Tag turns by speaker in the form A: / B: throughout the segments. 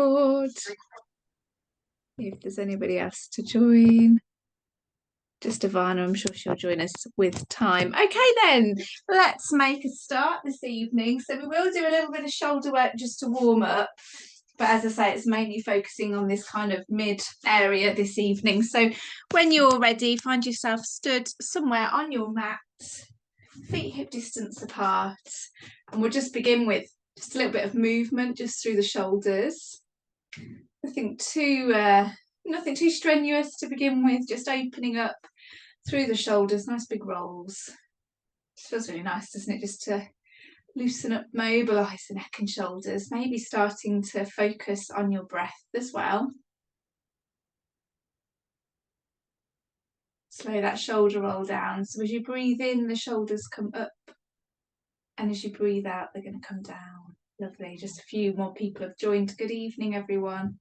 A: record. If there's anybody else to join. Just Ivana, I'm sure she'll join us with time. Okay then, let's make a start this evening. So we will do a little bit of shoulder work just to warm up. But as I say, it's mainly focusing on this kind of mid area this evening. So when you're ready, find yourself stood somewhere on your mat, feet hip distance apart. And we'll just begin with just a little bit of movement just through the shoulders. Nothing too strenuous to begin with, just opening up through the shoulders, nice big rolls. It feels really nice, doesn't it, just to loosen up, mobilise the neck and shoulders, maybe starting to focus on your breath as well. Slow that shoulder roll down, so as you breathe in, the shoulders come up, and as you breathe out, they're going to come down. Lovely, just a few more people have joined. Good evening, everyone.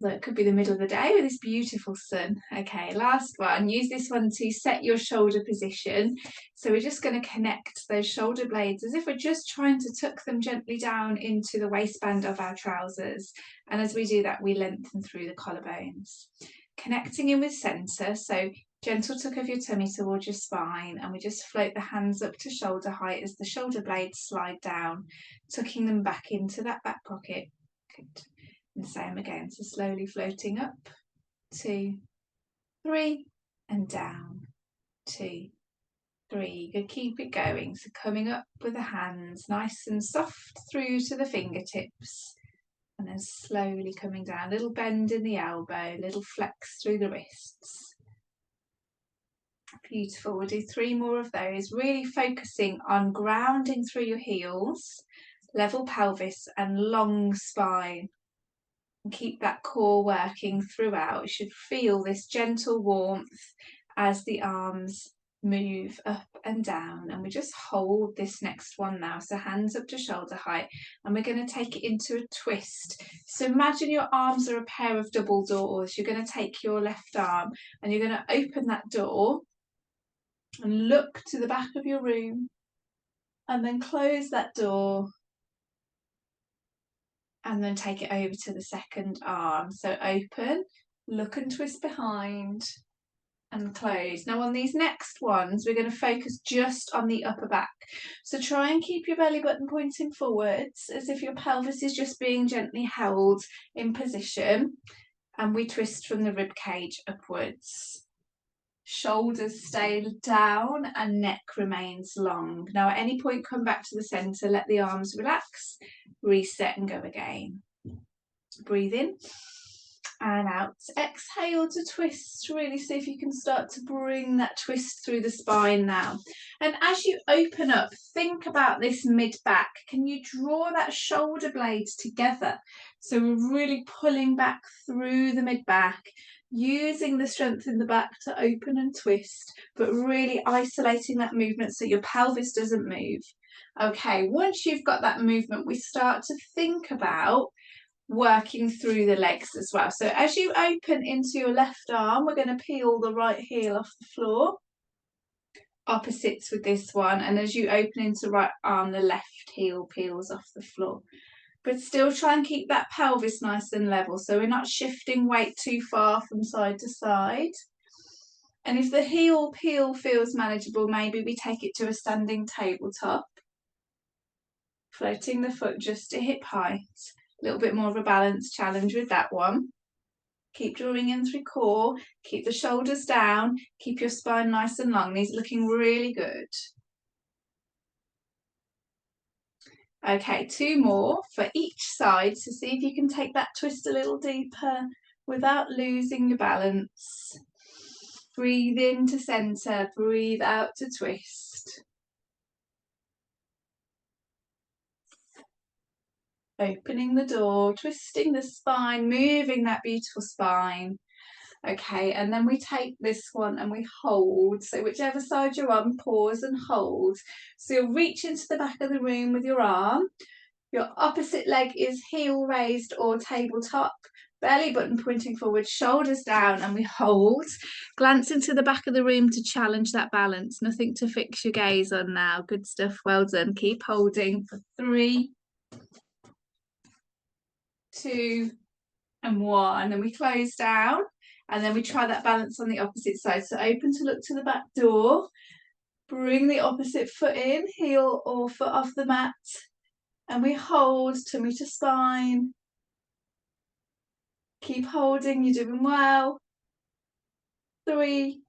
A: Look, it could be the middle of the day with this beautiful sun. Okay, last one. Use this one to set your shoulder position. So we're just going to connect those shoulder blades as if we're just trying to tuck them gently down into the waistband of our trousers. And as we do that, we lengthen through the collarbones. Connecting in with centre, so gentle tuck of your tummy towards your spine, and we just float the hands up to shoulder height as the shoulder blades slide down, tucking them back into that back pocket. Good. And same again, so slowly floating up, 2, 3, and down, 2, 3. Good, keep it going. So coming up with the hands, nice and soft through to the fingertips, and then slowly coming down, little bend in the elbow, little flex through the wrists. Beautiful, we'll do 3 more of those, really focusing on grounding through your heels, level pelvis and long spine. And keep that core working throughout. You should feel this gentle warmth as the arms move up and down, and we just hold this next one now, so hands up to shoulder height, and we're going to take it into a twist. So imagine your arms are a pair of double doors. You're going to take your left arm and you're going to open that door and look to the back of your room, and then close that door and then take it over to the second arm. So open, look and twist behind, and close. Now on these next ones, we're going to focus just on the upper back. So try and keep your belly button pointing forwards as if your pelvis is just being gently held in position, and we twist from the rib cage upwards. Shoulders stay down and neck remains long. Now at any point come back to the centre, let the arms relax, reset and go again. Breathe in and out. Exhale to twist. Really see if you can start to bring that twist through the spine now. And as you open up, think about this mid-back. Can you draw that shoulder blades together? So we're really pulling back through the mid-back, using the strength in the back to open and twist, but really isolating that movement so your pelvis doesn't move. Okay, once you've got that movement, we start to think about working through the legs as well. So as you open into your left arm, we're going to peel the right heel off the floor. Opposites with this one, and as you open into right arm, the left heel peels off the floor. But still try and keep that pelvis nice and level, so we're not shifting weight too far from side to side. And if the heel peel feels manageable, maybe we take it to a standing tabletop, floating the foot just to hip height. A little bit more of a balance challenge with that one. Keep drawing in through core, keep the shoulders down, keep your spine nice and long. These are looking really good. Okay, 2 more for each side, so see if you can take that twist a little deeper without losing your balance. Breathe in to centre, breathe out to twist. Opening the door, twisting the spine, moving that beautiful spine. Okay, and then we take this one and we hold. So whichever side you're on, pause and hold. So you'll reach into the back of the room with your arm. Your opposite leg is heel raised or tabletop. Belly button pointing forward, shoulders down, and we hold. Glance into the back of the room to challenge that balance. Nothing to fix your gaze on now. Good stuff, well done. Keep holding for 3, 2, and 1. And we close down, and then we try that balance on the opposite side. So open to look to the back door. Bring the opposite foot in, heel or foot off the mat. And we hold, tummy to spine. Keep holding, you're doing well. 3,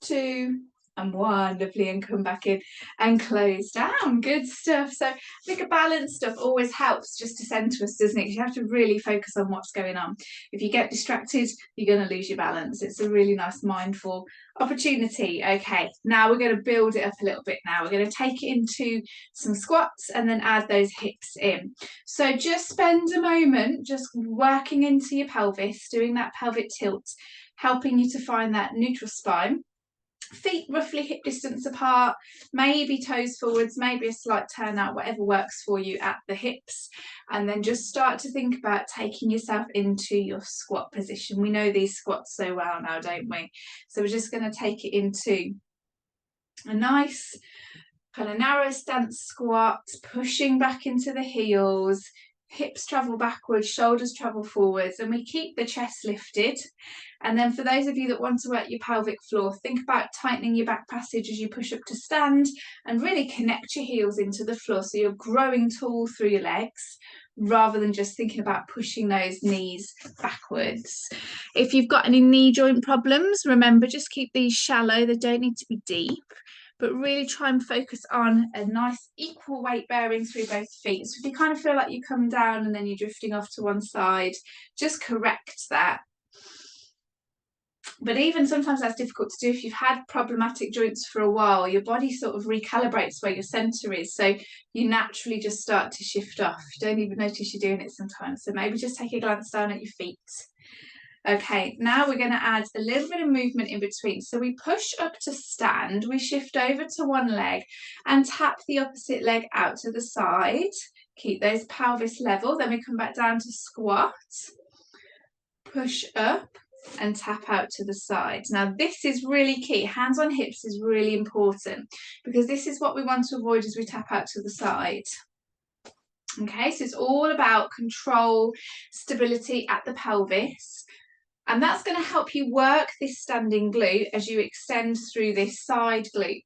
A: 2, and 1. Lovely, and come back in and close down. Good stuff. So I think a balance stuff always helps just to center us, doesn't it? You have to really focus on what's going on. If you get distracted, you're going to lose your balance. It's a really nice mindful opportunity. Okay, now we're going to build it up a little bit. Now we're going to take it into some squats and then add those hips in. So just spend a moment just working into your pelvis, doing that pelvic tilt, helping you to find that neutral spine. Feet roughly hip distance apart, maybe toes forwards, maybe a slight turn out, whatever works for you at the hips. And then just start to think about taking yourself into your squat position. We know these squats so well now, don't we? So we're just going to take it into a nice kind of narrow stance squat, pushing back into the heels. Hips travel backwards, shoulders travel forwards, and we keep the chest lifted. And then for those of you that want to work your pelvic floor, think about tightening your back passage as you push up to stand and really connect your heels into the floor so you're growing tall through your legs rather than just thinking about pushing those knees backwards. If you've got any knee joint problems, remember, just keep these shallow. They don't need to be deep, but really try and focus on a nice equal weight bearing through both feet. So if you kind of feel like you come down and then you're drifting off to one side, just correct that. But even sometimes that's difficult to do if you've had problematic joints for a while. Your body sort of recalibrates where your center is, so you naturally just start to shift off. You don't even notice you're doing it sometimes. So maybe just take a glance down at your feet. Okay, now we're going to add a little bit of movement in between. So we push up to stand, we shift over to one leg and tap the opposite leg out to the side. Keep those pelvis level. Then we come back down to squat, push up and tap out to the side. Now this is really key. Hands on hips is really important because this is what we want to avoid as we tap out to the side. Okay, so it's all about control, stability at the pelvis. And that's going to help you work this standing glute as you extend through this side glute.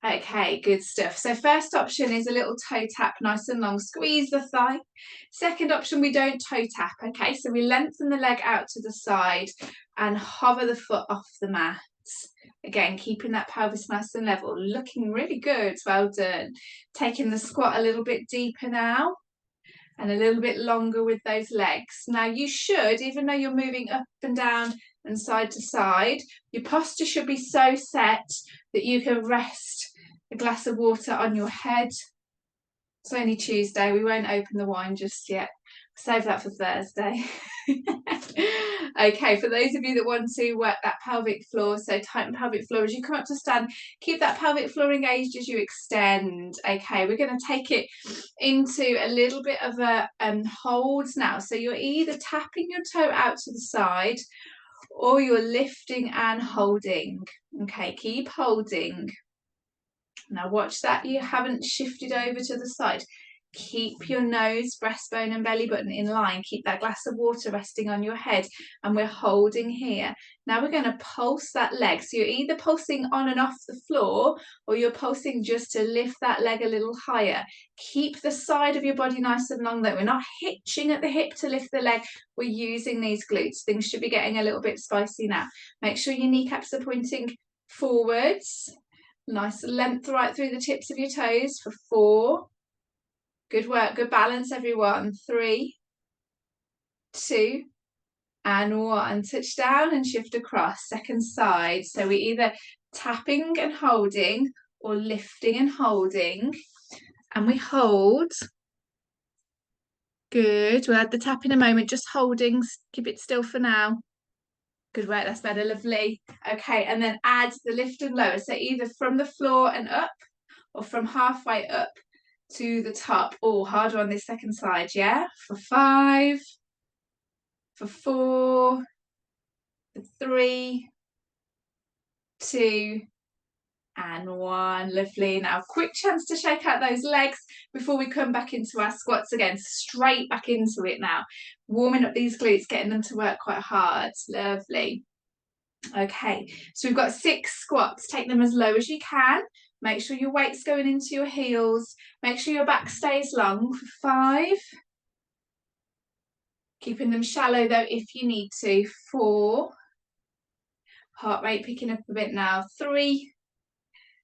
A: Okay, good stuff. So first option is a little toe tap, nice and long. Squeeze the thigh. Second option, we don't toe tap. Okay, so we lengthen the leg out to the side and hover the foot off the mat. Again, keeping that pelvis nice and level. Looking really good. Well done. Taking the squat a little bit deeper now. And a little bit longer with those legs. Now you should, even though you're moving up and down and side to side, your posture should be so set that you can rest a glass of water on your head. It's only Tuesday, we won't open the wine just yet. Save that for Thursday. Okay, for those of you that want to work that pelvic floor, so tighten pelvic floor as you come up to stand, keep that pelvic floor engaged as you extend. Okay, we're going to take it into a little bit of a hold now. So you're either tapping your toe out to the side or you're lifting and holding. Okay, keep holding. Now watch that you haven't shifted over to the side. Keep your nose, breastbone and belly button in line. Keep that glass of water resting on your head and we're holding here. Now we're going to pulse that leg. So you're either pulsing on and off the floor or you're pulsing just to lift that leg a little higher. Keep the side of your body nice and long though. We're not hitching at the hip to lift the leg. We're using these glutes. Things should be getting a little bit spicy now. Make sure your kneecaps are pointing forwards. Nice length right through the tips of your toes for 4. Good work, good balance everyone. 3, 2, and 1. Touch down and shift across. Second side. So we're either tapping and holding or lifting and holding. And we hold. Good. We'll add the tap in a moment. Just holding. Keep it still for now. Good work, that's better, lovely. Okay, and then add the lift and lower. So either from the floor and up or from halfway up to the top. Oh, harder on this second side, yeah? For 5, for 4, for 3, 2, and 1. Lovely. Now quick chance to shake out those legs before we come back into our squats again. Straight back into it now. Warming up these glutes, getting them to work quite hard. Lovely. Okay, so we've got 6 squats. Take them as low as you can. Make sure your weight's going into your heels. Make sure your back stays long for 5. Keeping them shallow though if you need to. 4. Heart rate picking up a bit now. 3.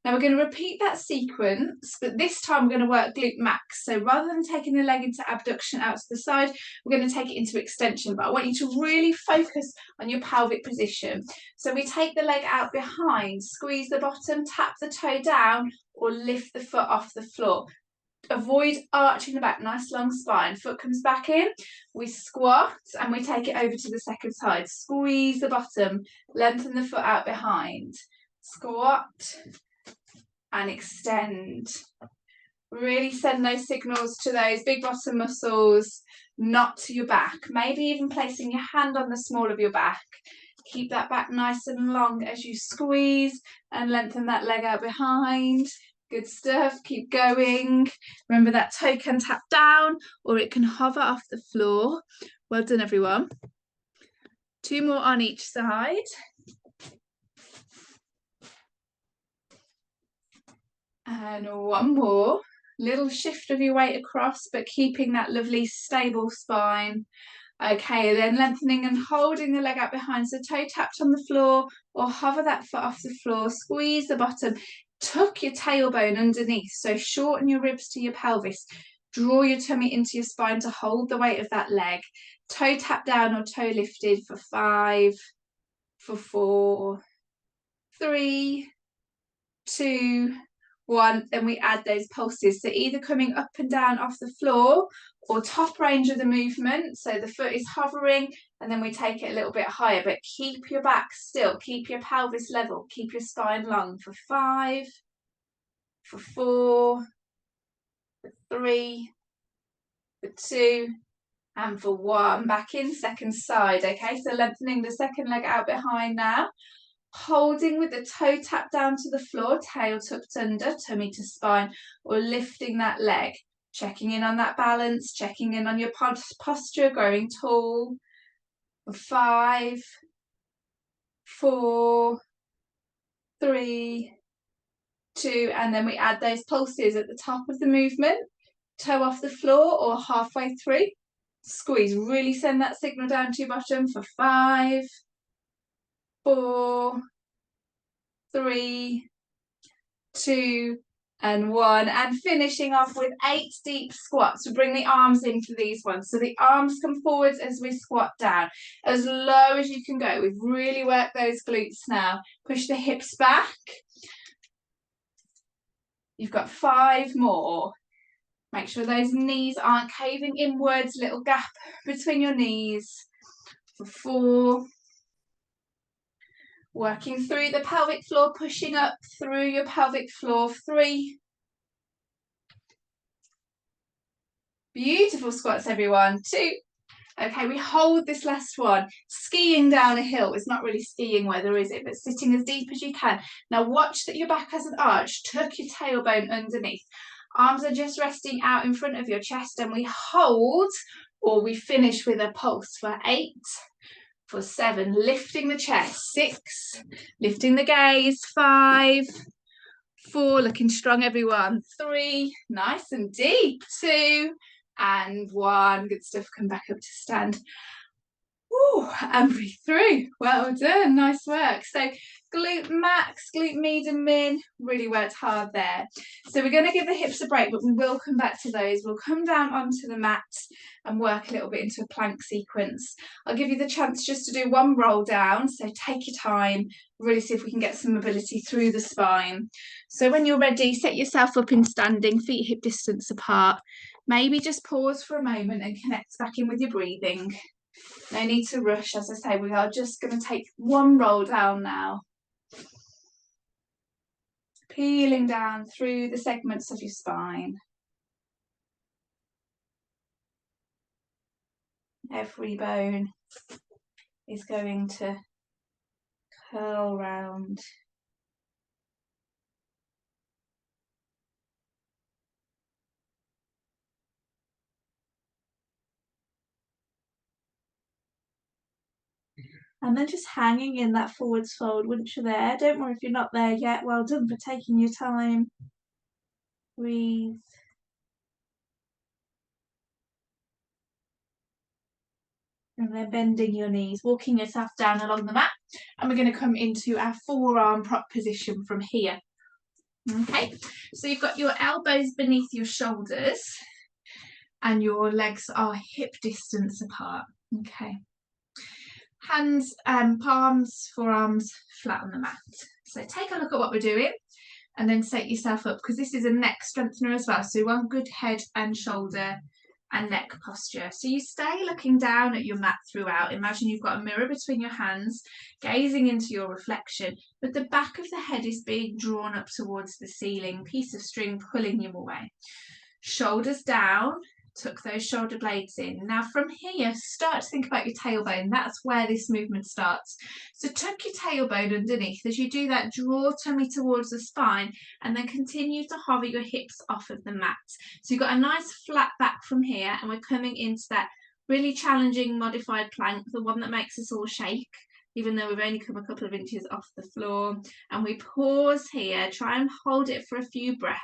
A: Now we're going to repeat that sequence, but this time we're going to work glute max. So rather than taking the leg into abduction out to the side, we're going to take it into extension. But I want you to really focus on your pelvic position. So we take the leg out behind, squeeze the bottom, tap the toe down, or lift the foot off the floor. Avoid arching the back, nice long spine. Foot comes back in, we squat and we take it over to the second side. Squeeze the bottom, lengthen the foot out behind. Squat and extend. Really send those signals to those big bottom muscles, not to your back. Maybe even placing your hand on the small of your back. Keep that back nice and long as you squeeze and lengthen that leg out behind. Good stuff, keep going. Remember that toe can tap down or it can hover off the floor. Well done, everyone. 2 more on each side. And 1 more. Little shift of your weight across, but keeping that lovely stable spine. Okay, then lengthening and holding the leg out behind, so toe tapped on the floor or hover that foot off the floor, squeeze the bottom, tuck your tailbone underneath, so shorten your ribs to your pelvis, draw your tummy into your spine to hold the weight of that leg, toe tap down or toe lifted for 5, for 4, 3, 2, 1, then we add those pulses, so either coming up and down off the floor or top range of the movement, so the foot is hovering and then we take it a little bit higher, but keep your back still, keep your pelvis level, keep your spine long for 5, for 4, for 3, for 2 and for 1. Back in, second side. Okay, so lengthening the second leg out behind now. Holding with the toe tapped down to the floor, tail tucked under, tummy to spine, or lifting that leg. Checking in on that balance, checking in on your posture, growing tall. 5, 4, 3, 2, and then we add those pulses at the top of the movement. Toe off the floor or halfway through. Squeeze, really send that signal down to your bottom for 5, 4, 3, 2 and 1, and finishing off with 8 deep squats. We bring the arms in for these ones, so the arms come forwards as we squat down, as low as you can go. We've really worked those glutes now. Push the hips back. You've got 5 more. Make sure those knees aren't caving inwards, little gap between your knees. For 4, working through the pelvic floor, pushing up through your pelvic floor. 3. Beautiful squats, everyone. 2. Okay, we hold this last one. Skiing down a hill. It's not really skiing weather, is it? But sitting as deep as you can. Now watch that your back hasn't arched. Tuck your tailbone underneath. Arms are just resting out in front of your chest, and we hold, or we finish with a pulse for 8, for 7, lifting the chest. 6, lifting the gaze. 5, 4, looking strong, everyone. 3, nice and deep. 2 and 1. Good stuff. Come back up to stand. Ooh, and breathe through. Well done, nice work. So glute max, glute medium min, really worked hard there. So we're going to give the hips a break, but we will come back to those. We'll come down onto the mat and work a little bit into a plank sequence. I'll give you the chance just to do 1 roll down, so take your time, really see if we can get some mobility through the spine. So when you're ready, set yourself up in standing, feet hip distance apart. Maybe just pause for a moment and connect back in with your breathing. No need to rush. As I say, we are just going to take 1 roll down now. Peeling down through the segments of your spine. Every bone is going to curl round. And then just hanging in that forwards fold once you're there. Don't worry if you're not there yet. Well done for taking your time. Breathe. And then bending your knees, walking yourself down along the mat. And we're going to come into our forearm prop position from here. Okay, so you've got your elbows beneath your shoulders and your legs are hip distance apart. Okay. Hands, palms, forearms flat on the mat. So take a look at what we're doing and then set yourself up, because this is a neck strengthener as well. So you want good head and shoulder and neck posture. So you stay looking down at your mat throughout. Imagine you've got a mirror between your hands, gazing into your reflection, but the back of the head is being drawn up towards the ceiling, piece of string pulling you away. Shoulders down, tuck those shoulder blades in. Now from here, start to think about your tailbone. That's where this movement starts. So tuck your tailbone underneath. As you do that, draw tummy towards the spine and then continue to hover your hips off of the mat. So you've got a nice flat back from here, and we're coming into that really challenging modified plank, the one that makes us all shake, even though we've only come a couple of inches off the floor. And we pause here, try and hold it for a few breaths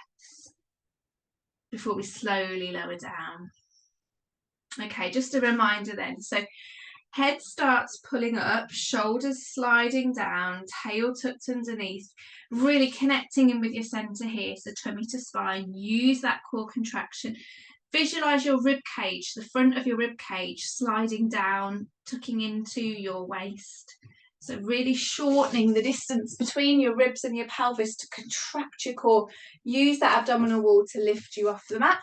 A: before we slowly lower down. Okay, just a reminder then. So head starts pulling up, shoulders sliding down, tail tucked underneath, really connecting in with your center here. So tummy to spine, use that core contraction. Visualize your rib cage, the front of your rib cage sliding down, tucking into your waist. So really shortening the distance between your ribs and your pelvis to contract your core. Use that abdominal wall to lift you off the mat.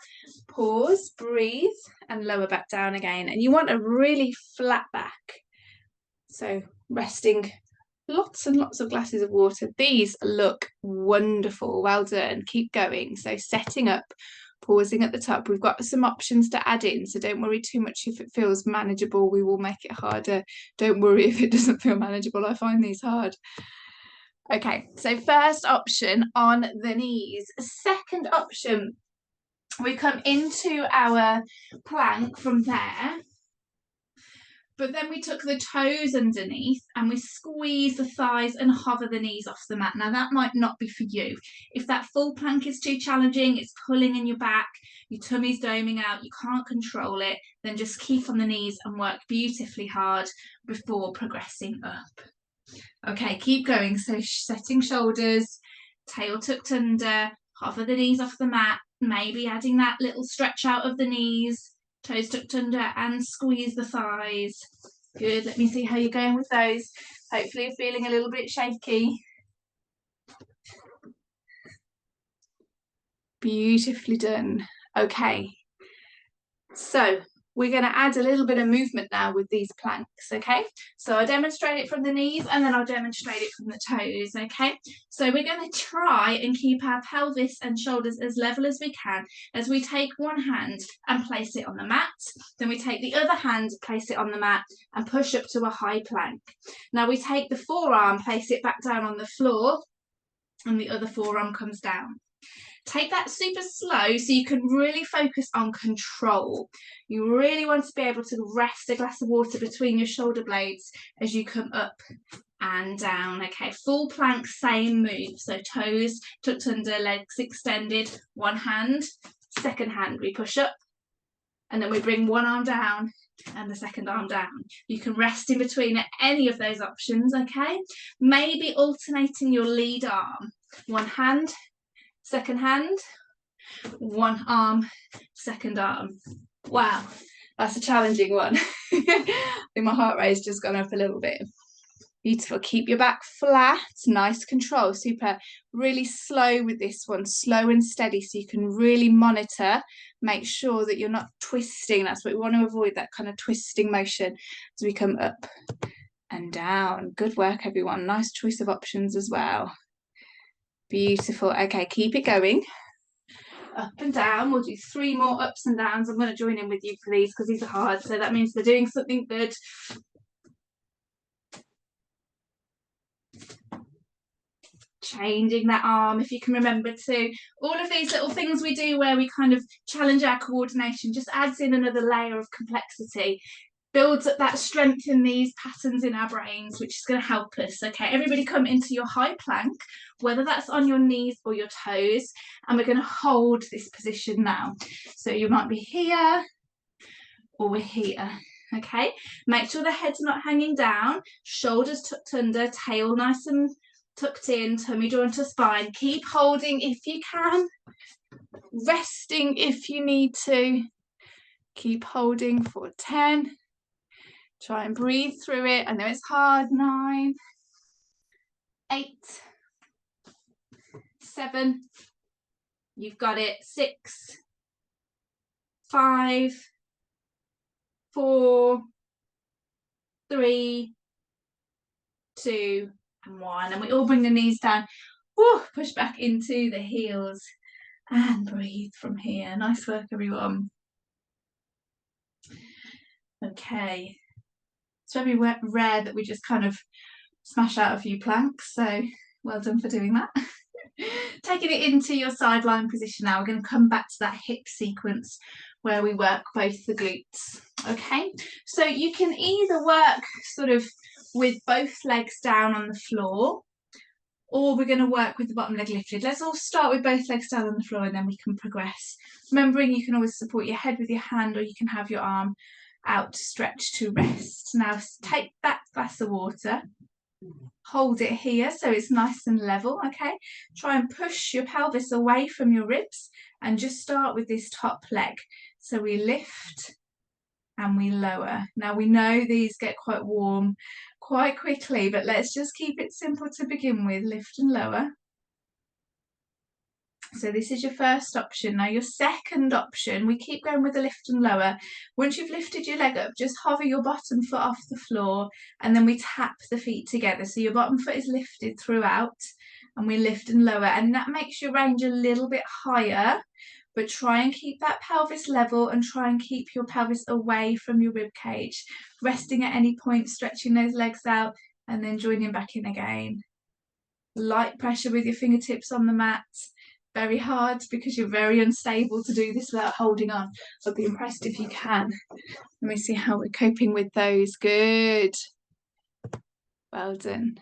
A: Pause, breathe, and lower back down again. And you want a really flat back. So resting, lots and lots of glasses of water. These look wonderful. Well done. Keep going. So setting up, pausing at the top. We've got some options to add in, so don't worry too much if it feels manageable. We will make it harder. Don't worry if it doesn't feel manageable. I find these hard. Okay, so first option, on the knees. Second option, we come into our plank from there, but then we tuck the toes underneath and we squeeze the thighs and hover the knees off the mat. Now that might not be for you. If that full plank is too challenging, it's pulling in your back, your tummy's doming out, you can't control it, then just keep on the knees and work beautifully hard before progressing up. Okay, keep going. So setting shoulders, tail tucked under, hover the knees off the mat, maybe adding that little stretch out of the knees, toes tucked under, and squeeze the thighs. Good, let me see how you're going with those. Hopefully you're feeling a little bit shaky. Beautifully done. Okay, so we're going to add a little bit of movement now with these planks, okay? So I'll demonstrate it from the knees and then I'll demonstrate it from the toes, okay? So we're going to try and keep our pelvis and shoulders as level as we can as we take one hand and place it on the mat. Then we take the other hand, place it on the mat and push up to a high plank. Now we take the forearm, place it back down on the floor, and the other forearm comes down. Take that super slow so you can really focus on control. You really want to be able to rest a glass of water between your shoulder blades as you come up and down. Okay, full plank, same move. So toes tucked under, legs extended, one hand, second hand we push up, and then we bring one arm down and the second arm down. You can rest in between at any of those options, okay? Maybe alternating your lead arm. One hand, second hand, one arm, second arm. Wow, that's a challenging one. I think my heart rate's just gone up a little bit. Beautiful. Keep your back flat, nice control, super. Really slow with this one, slow and steady so you can really monitor, make sure that you're not twisting. That's what we want to avoid, that kind of twisting motion as we come up and down. Good work, everyone. Nice choice of options as well. Beautiful. Okay, keep it going. Up and down. We'll do 3 more ups and downs. I'm going to join in with you for these because these are hard, so that means they're doing something good. Changing that arm, if you can remember to. All of these little things we do where we kind of challenge our coordination just adds in another layer of complexity. builds up that strength in these patterns in our brains, which is going to help us. Okay, everybody come into your high plank, whether that's on your knees or your toes, and we're going to hold this position now. So you might be here or we're here. Okay, make sure the head's not hanging down, shoulders tucked under, tail nice and tucked in, tummy drawn to spine. Keep holding if you can, resting if you need to. Keep holding for 10. Try and breathe through it. I know it's hard. 9, 8, 7. You've got it. 6, 5, 4, 3, 2, and 1. And we all bring the knees down. Woo, push back into the heels and breathe from here. Nice work, everyone. Okay. It's very rare that we just kind of smash out a few planks, so well done for doing that. Taking it into your sideline position now, we're going to come back to that hip sequence where we work both the glutes. Okay, so you can either work sort of with both legs down on the floor, or we're going to work with the bottom leg lifted. Let's all start with both legs down on the floor and then we can progress. Remembering you can always support your head with your hand, or you can have your arm out stretched to rest. Now take that glass of water, hold it here so it's nice and level. Okay, try and push your pelvis away from your ribs and just start with this top leg. So we lift and we lower. Now we know these get quite warm quite quickly, but let's just keep it simple to begin with. Lift and lower. So this is your first option. Now your second option, we keep going with the lift and lower. Once you've lifted your leg up, just hover your bottom foot off the floor and then we tap the feet together. So your bottom foot is lifted throughout and we lift and lower, and that makes your range a little bit higher, but try and keep that pelvis level and try and keep your pelvis away from your rib cage. Resting at any point, stretching those legs out and then joining back in again. Light pressure with your fingertips on the mat. Very hard because you're very unstable to do this without holding on. I'd be impressed if you can. Let me see how we're coping with those. Good. Well done.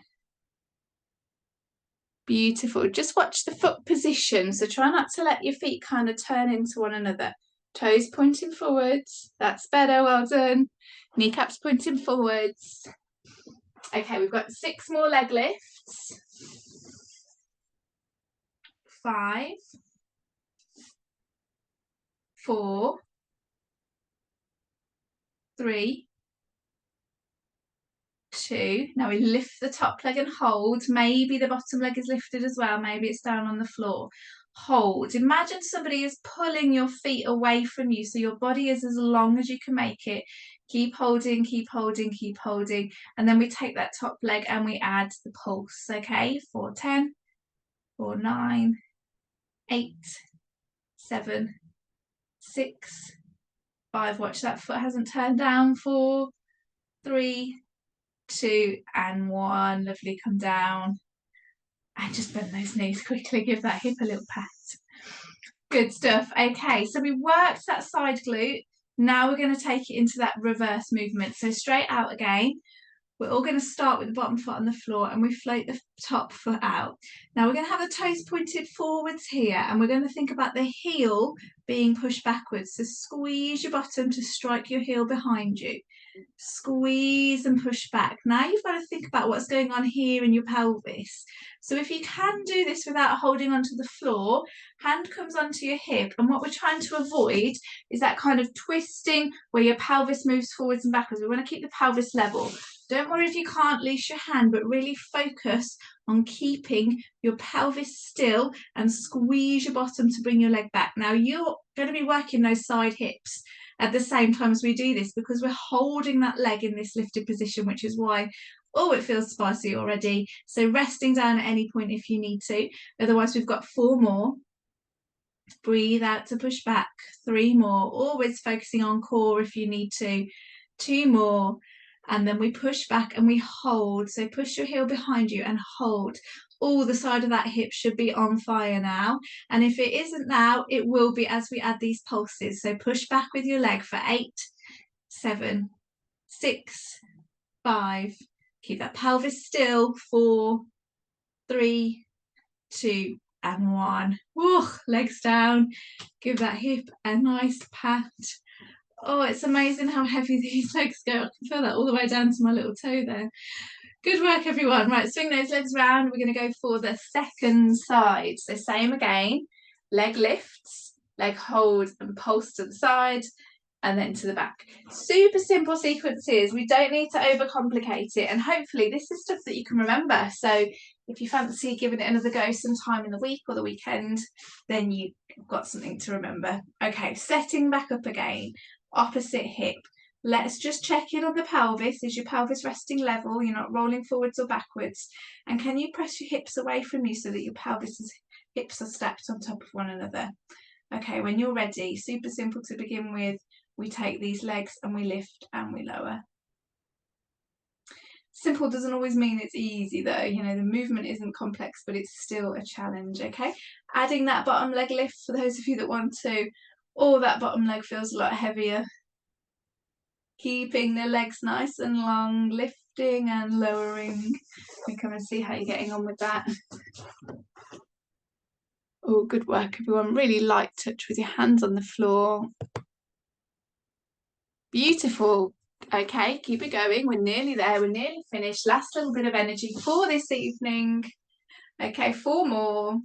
A: Beautiful. Just watch the foot position. So try not to let your feet kind of turn into one another. Toes pointing forwards. That's better. Well done. Kneecaps pointing forwards. Okay, we've got 6 more leg lifts. 5, 4, 3, 2. Now we lift the top leg and hold. Maybe the bottom leg is lifted as well. Maybe it's down on the floor. Hold. Imagine somebody is pulling your feet away from you, so your body is as long as you can make it. Keep holding, keep holding, keep holding. And then we take that top leg and we add the pulse. Okay, 4, 10, 4, 9, 8, 7, 6, 5. Watch that foot hasn't turned down. 4, 3, 2, and 1. Lovely. Come down and just bend those knees quickly. Give that hip a little pat. Good stuff. Okay, so we worked that side glute. Now we're going to take it into that reverse movement. So straight out again. We're all going to start with the bottom foot on the floor and we float the top foot out. Now we're going to have the toes pointed forwards here and we're going to think about the heel being pushed backwards. So squeeze your bottom to strike your heel behind you. Squeeze and push back. Now you've got to think about what's going on here in your pelvis. So if you can do this without holding onto the floor, hand comes onto your hip, and what we're trying to avoid is that kind of twisting where your pelvis moves forwards and backwards. We want to keep the pelvis level. Don't worry if you can't release your hand, but really focus on keeping your pelvis still and squeeze your bottom to bring your leg back. Now you're going to be working those side hips at the same time as we do this because we're holding that leg in this lifted position, which is why, oh, it feels spicy already. So resting down at any point if you need to. Otherwise, we've got 4 more. Breathe out to push back. 3 more. Always focusing on core if you need to. 2 more. And then we push back and we hold. So push your heel behind you and hold. Oh, the side of that hip should be on fire now. And if it isn't now, it will be as we add these pulses. So push back with your leg for 8, 7, 6, 5. Keep that pelvis still. 4, 3, 2, and 1. Woo, legs down. Give that hip a nice pat. Oh, it's amazing how heavy these legs go. I can feel that all the way down to my little toe there. Good work, everyone. Right, swing those legs round. We're going to go for the second side. So same again. Leg lifts, leg hold and pulse to the side, and then to the back. Super simple sequences. We don't need to overcomplicate it. And hopefully this is stuff that you can remember. So if you fancy giving it another go sometime in the week or the weekend, then you've got something to remember. Okay, setting back up again. Opposite hip. Let's just check in on the pelvis. Is your pelvis resting level? You're not rolling forwards or backwards. And can you press your hips away from you so that your hips are stacked on top of one another? Okay, when you're ready, super simple to begin with, we take these legs and we lift and we lower. Simple doesn't always mean it's easy though. You know, the movement isn't complex, but it's still a challenge, okay? Adding that bottom leg lift for those of you that want to, or that bottom leg feels a lot heavier. Keeping the legs nice and long, lifting and lowering. We come and see how you're getting on with that. Oh, good work, everyone. Really light touch with your hands on the floor. Beautiful. Okay, keep it going. We're nearly there. We're nearly finished. Last little bit of energy for this evening. Okay, 4 more.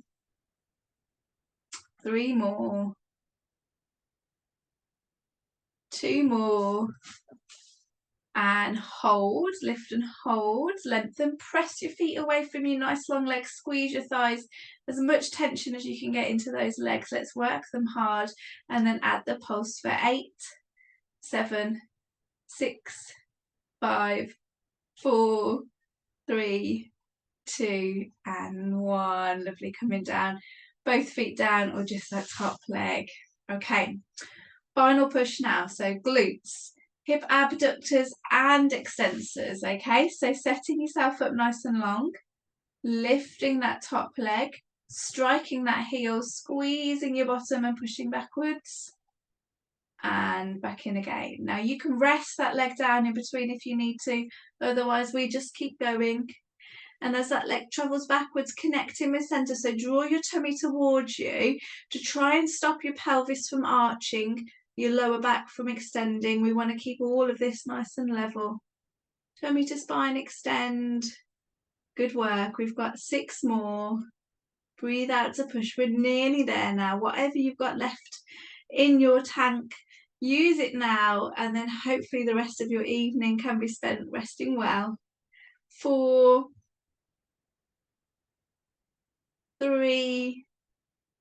A: 3 more. 2 more. And hold, lift and hold, lengthen, press your feet away from you, nice long legs, squeeze your thighs, as much tension as you can get into those legs. Let's work them hard and then add the pulse for 8, 7, 6, 5, 4, 3, 2, and 1. Lovely, coming down, both feet down or just that top leg. Okay, final push now, so glutes, hip abductors and extensors, okay? So setting yourself up nice and long, lifting that top leg, striking that heel, squeezing your bottom and pushing backwards, and back in again. Now you can rest that leg down in between if you need to, otherwise we just keep going. And as that leg travels backwards, connecting with center, so draw your tummy towards you to try and stop your pelvis from arching, your lower back from extending. We want to keep all of this nice and level. Tummy to spine extend. Good work. We've got 6 more. Breathe out to push. We're nearly there now. Whatever you've got left in your tank, use it now, and then hopefully the rest of your evening can be spent resting well. 4, 3,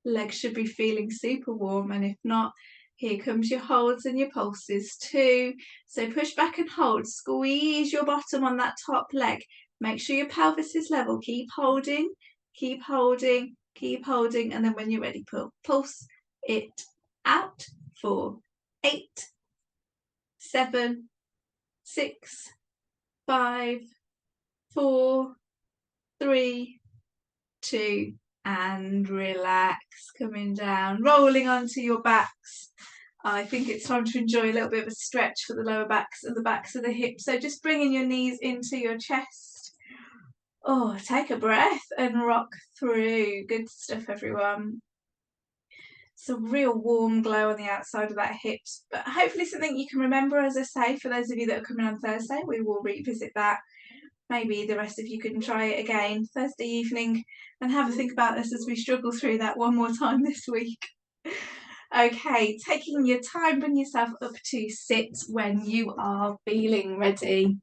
A: legs should be feeling super warm, and if not, here comes your holds and your pulses. 2, so push back and hold, squeeze your bottom on that top leg, make sure your pelvis is level, keep holding, keep holding, keep holding, and then when you're ready, pulse it out. 4, 8, 7, 6, 5, 4, 3, 2, and relax, coming down, rolling onto your backs. I think it's time to enjoy a little bit of a stretch for the lower backs and the backs of the hips. So just bringing your knees into your chest. Oh, take a breath and rock through. Good stuff, everyone. It's a real warm glow on the outside of that hips, but hopefully something you can remember. As I say, for those of you that are coming on Thursday, we will revisit that. Maybe the rest of you can try it again Thursday evening and have a think about this as we struggle through that one more time this week. Okay, taking your time, bring yourself up to sit when you are feeling ready.